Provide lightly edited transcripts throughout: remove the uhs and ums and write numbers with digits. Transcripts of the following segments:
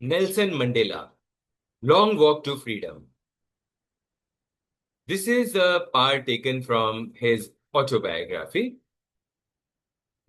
Nelson Mandela, Long Walk to Freedom. This is a part taken from his autobiography.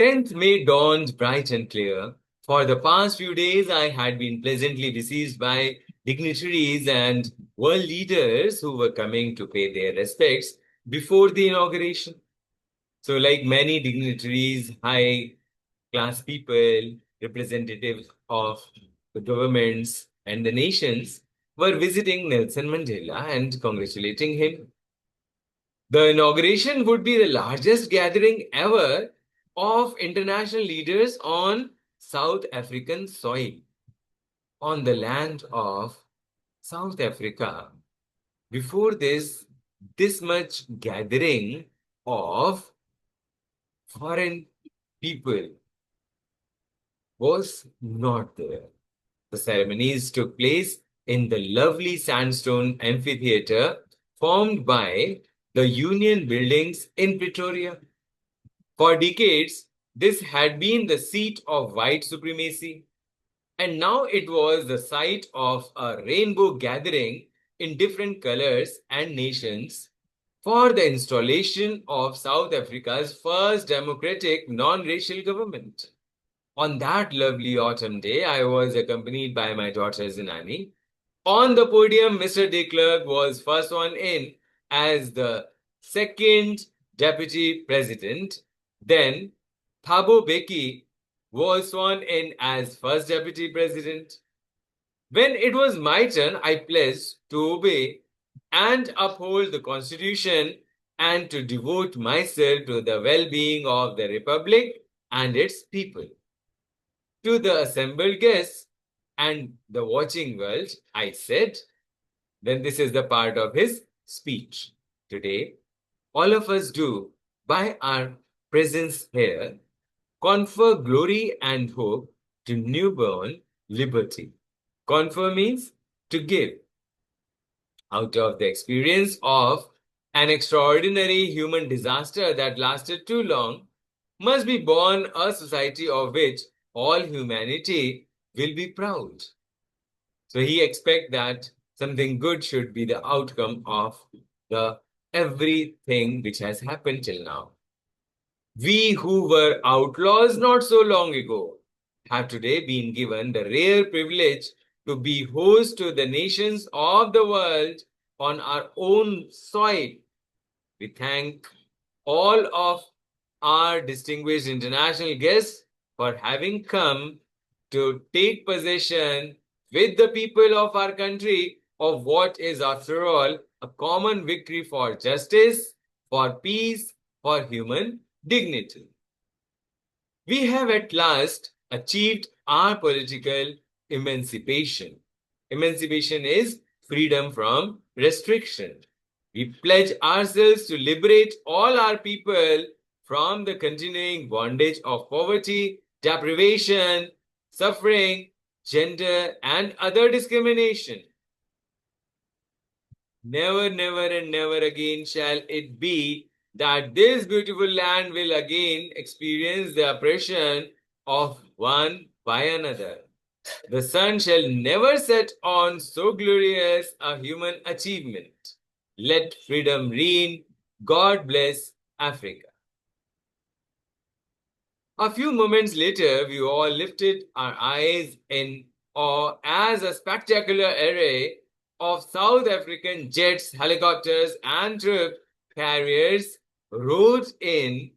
10th May dawned bright and clear. For the past few days, I had been pleasantly received by dignitaries and world leaders who were coming to pay their respects before the inauguration. So, like many dignitaries, high class people, representatives of the governments and the nations were visiting Nelson Mandela and congratulating him. The inauguration would be the largest gathering ever of international leaders on South African soil, on the land of South Africa. Before this much gathering of foreign people was not there. The ceremonies took place in the lovely sandstone amphitheater formed by the Union buildings in Pretoria. For decades, this had been the seat of white supremacy, and now it was the site of a rainbow gathering in different colors and nations for the installation of South Africa's first democratic non-racial government. On that lovely autumn day, I was accompanied by my daughter Zinani. On the podium, Mr. De Klerk was first one in as the second deputy president. Then Thabo Beki was sworn in as first deputy president. When it was my turn, I pledged to obey and uphold the constitution and to devote myself to the well-being of the republic and its people. To the assembled guests and the watching world, I said, then this is the part of his speech. Today, all of us do, by our presence here, confer glory and hope to newborn liberty. Confer means to give. Out of the experience of an extraordinary human disaster that lasted too long, must be born a society of which all humanity will be proud. So he expects that something good should be the outcome of the everything which has happened till now. We who were outlaws not so long ago have today been given the rare privilege to be host to the nations of the world on our own soil. We thank all of our distinguished international guests for having come to take possession with the people of our country of what is, after all, a common victory for justice, for peace, for human dignity. We have at last achieved our political emancipation. Emancipation is freedom from restriction. We pledge ourselves to liberate all our people from the continuing bondage of poverty, deprivation, suffering, gender, and other discrimination. Never, never, and never again shall it be that this beautiful land will again experience the oppression of one by another. The sun shall never set on so glorious a human achievement. Let freedom reign. God bless Africa. A few moments later, we all lifted our eyes in awe as a spectacular array of South African jets, helicopters, and troop carriers rode in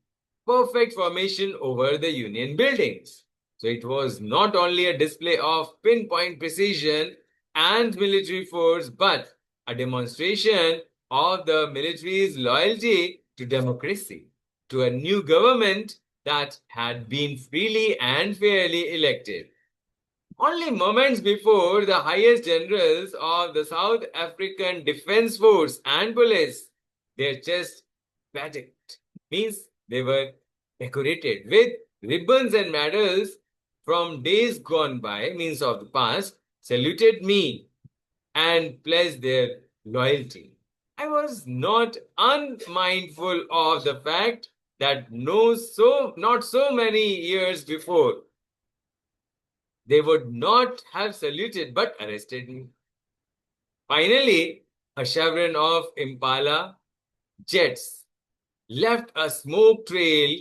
perfect formation over the Union buildings. So it was not only a display of pinpoint precision and military force, but a demonstration of the military's loyalty to democracy, to a new government that had been freely and fairly elected. Only moments before, the highest generals of the South African Defense Force and Police, their chests bedecked, means they were decorated with ribbons and medals from days gone by, means of the past, saluted me and pledged their loyalty. I was not unmindful of the fact that not so many years before, they would not have saluted but arrested me. Finally, a chevron of Impala jets left a smoke trail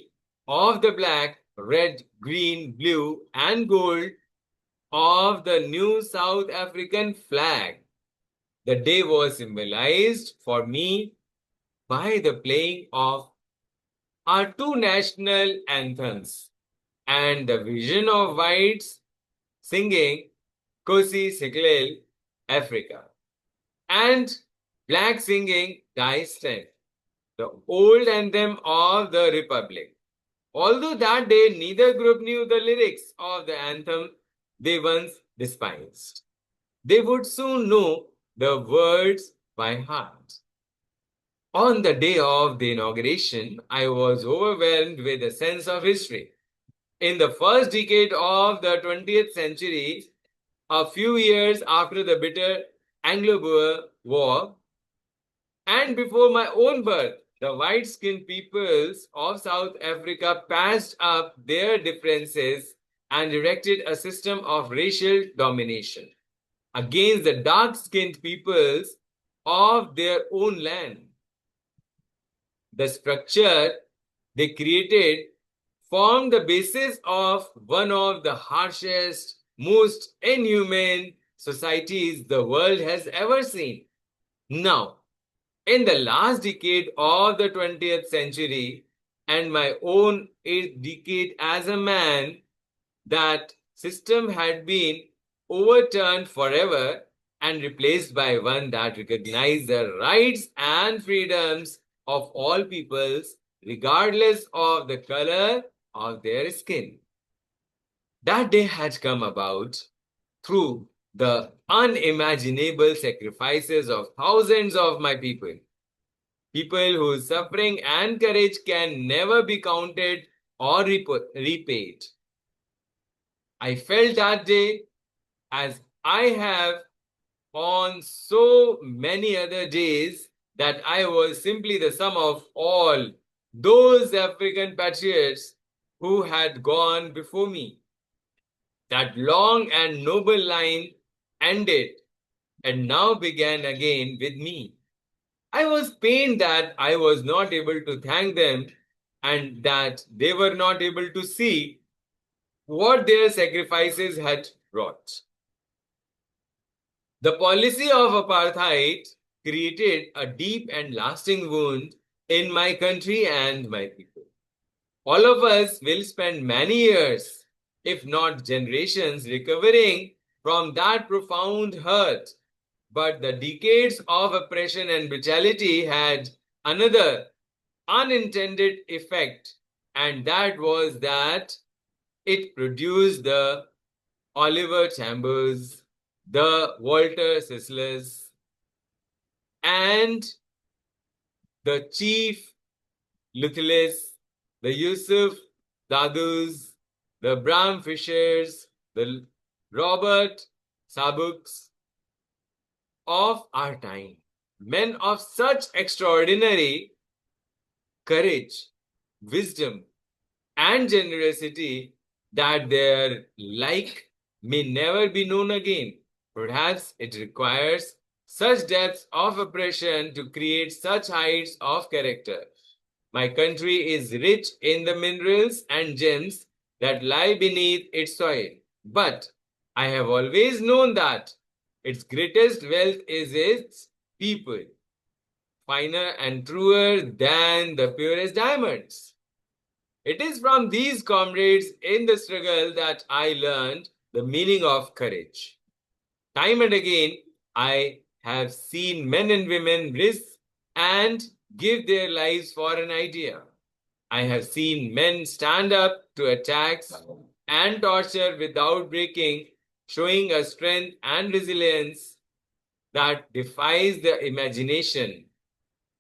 of the black, red, green, blue, and gold of the new South African flag. The day was symbolized for me by the playing of our two national anthems and the vision of whites singing Kosi Siklel, Africa, and black singing Die Strength, the old anthem of the Republic. Although that day neither group knew the lyrics of the anthem they once despised, they would soon know the words by heart. On the day of the inauguration, I was overwhelmed with a sense of history. In the first decade of the 20th century, a few years after the bitter Anglo-Boer War, and before my own birth, the white-skinned peoples of South Africa patched up their differences and erected a system of racial domination against the dark-skinned peoples of their own land. The structure they created formed the basis of one of the harshest, most inhumane societies the world has ever seen. Now, in the last decade of the 20th century and my own 8th decade as a man, that system had been overturned forever and replaced by one that recognized the rights and freedoms of all peoples, regardless of the color of their skin. That day had come about through the unimaginable sacrifices of thousands of my people. People whose suffering and courage can never be counted or repaid. I felt that day as I have on so many other days that I was simply the sum of all those African patriots who had gone before me. That long and noble line ended and now began again with me. I was pained that I was not able to thank them and that they were not able to see what their sacrifices had wrought. The policy of apartheid created a deep and lasting wound in my country and my people. All of us will spend many years, if not generations, recovering from that profound hurt. But the decades of oppression and brutality had another unintended effect, and that was that it produced the Oliver Chambers, the Walter Sislers, and the Chief Luthlis, the Yusuf Dadus, the Bram Fishers, the Robert Sabuks of our time. Men of such extraordinary courage, wisdom, and generosity that their like may never be known again. Perhaps it requires such depths of oppression to create such heights of character. My country is rich in the minerals and gems that lie beneath its soil, but I have always known that its greatest wealth is its people, finer and truer than the purest diamonds. It is from these comrades in the struggle that I learned the meaning of courage. Time and again, I have seen men and women risk and give their lives for an idea. I have seen men stand up to attacks and torture without breaking, showing a strength and resilience that defies the imagination.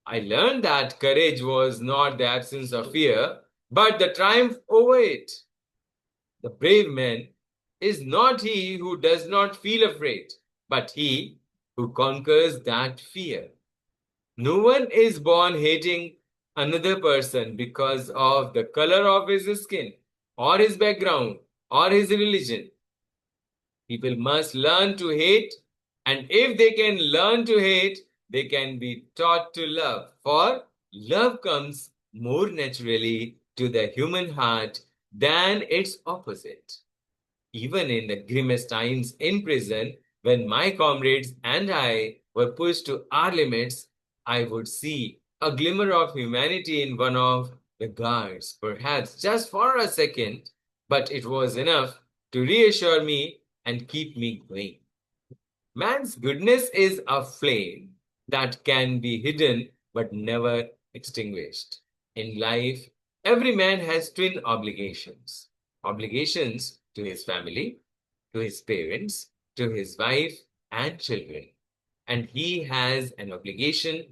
I learned that courage was not the absence of fear, but the triumph over it. The brave man is not he who does not feel afraid, but he who conquers that fear. No one is born hating another person because of the color of his skin, or his background, or his religion. People must learn to hate, and if they can learn to hate, they can be taught to love. For love comes more naturally to the human heart than its opposite. Even in the grimmest times in prison, when my comrades and I were pushed to our limits, I would see a glimmer of humanity in one of the guards, perhaps just for a second, but it was enough to reassure me and keep me going. Man's goodness is a flame that can be hidden but never extinguished. In life, every man has twin obligations: obligations to his family, to his parents, to his wife and children. And he has an obligation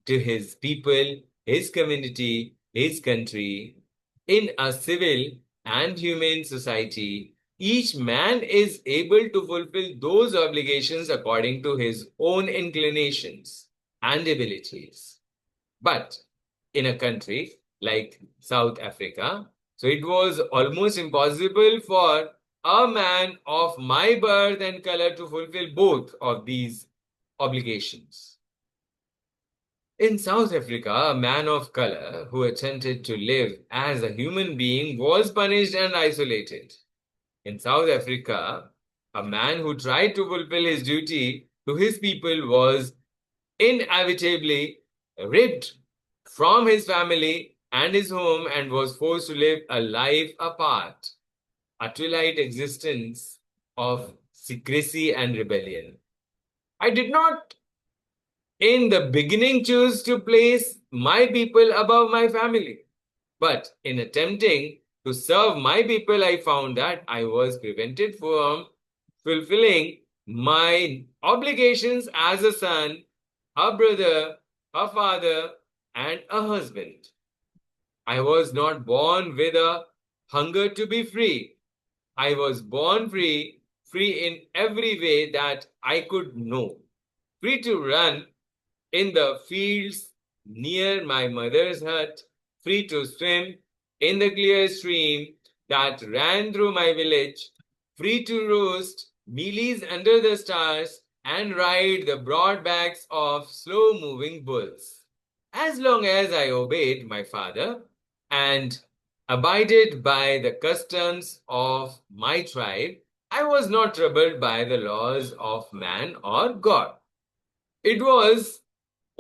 to his people, his community, his country. In a civil and humane society, each man is able to fulfill those obligations according to his own inclinations and abilities. But in a country like South Africa, so it was almost impossible for a man of my birth and color to fulfill both of these obligations. In South Africa, a man of color who attempted to live as a human being was punished and isolated. In South Africa, a man who tried to fulfill his duty to his people was inevitably ripped from his family and his home and was forced to live a life apart, a twilight existence of secrecy and rebellion. I did not in the beginning choose to place my people above my family, but in attempting to serve my people, I found that I was prevented from fulfilling my obligations as a son, a brother, a father, and a husband. I was not born with a hunger to be free. I was born free, free in every way that I could know, free to run in the fields near my mother's hut, free to swim in the clear stream that ran through my village, free to roast mealies under the stars and ride the broad backs of slow moving bulls. As long as I obeyed my father and abided by the customs of my tribe, I was not troubled by the laws of man or God. It was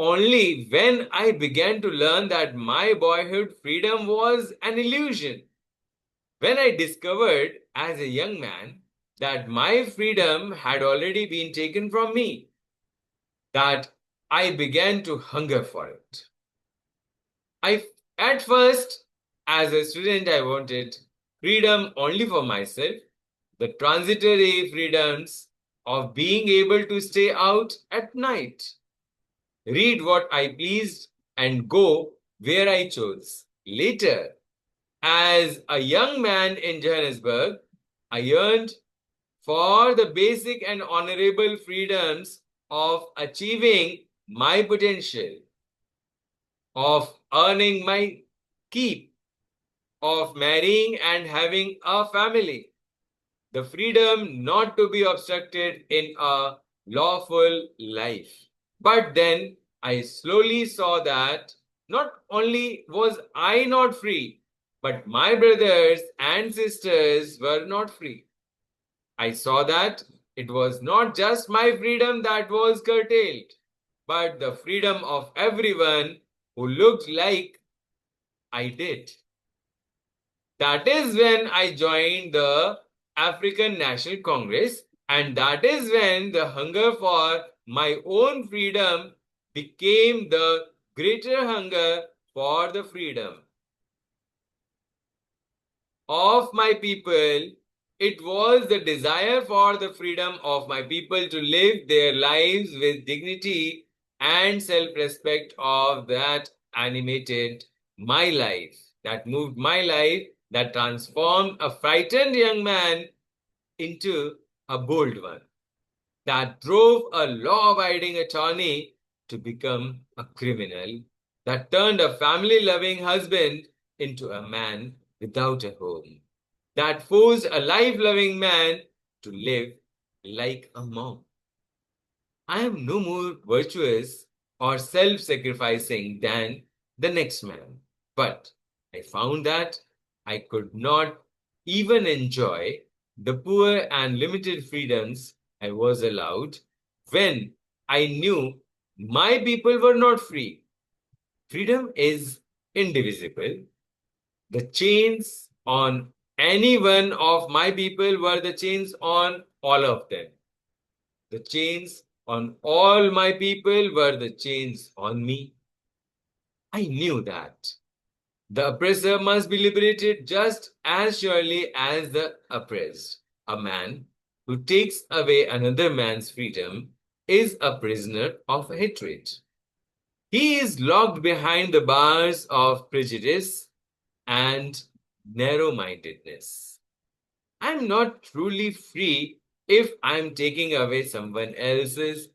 only when I began to learn that my boyhood freedom was an illusion, when I discovered as a young man that my freedom had already been taken from me, that I began to hunger for it. At first, as a student, I wanted freedom only for myself, the transitory freedoms of being able to stay out at night, read what I pleased, and go where I chose. Later, as a young man in Johannesburg, I yearned for the basic and honorable freedoms of achieving my potential, of earning my keep, of marrying and having a family, the freedom not to be obstructed in a lawful life. But then I slowly saw that not only was I not free, but my brothers and sisters were not free. I saw that it was not just my freedom that was curtailed, but the freedom of everyone who looked like I did. That is when I joined the African National Congress, and that is when the hunger for my own freedom became the greater hunger for the freedom of my people. It was the desire for the freedom of my people to live their lives with dignity and self-respect of that animated my life, that moved my life, that transformed a frightened young man into a bold one, that drove a law-abiding attorney to become a criminal, that turned a family-loving husband into a man without a home, that forced a life-loving man to live like a monk. I am no more virtuous or self sacrificing than the next man. But I found that I could not even enjoy the poor and limited freedoms I was allowed when I knew my people were not free. Freedom is indivisible. The chains on any one of my people were the chains on all of them. The chains on all my people were the chains on me. I knew that. The oppressor must be liberated just as surely as the oppressed. A man who takes away another man's freedom is a prisoner of hatred. He is locked behind the bars of prejudice and narrow mindedness. I'm not truly free if I'm taking away someone else's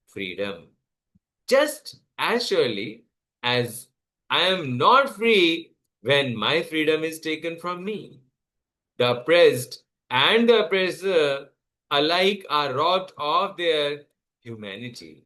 freedom. Just as surely as I am not free when my freedom is taken from me. The oppressed and the oppressor alike are robbed of their humanity.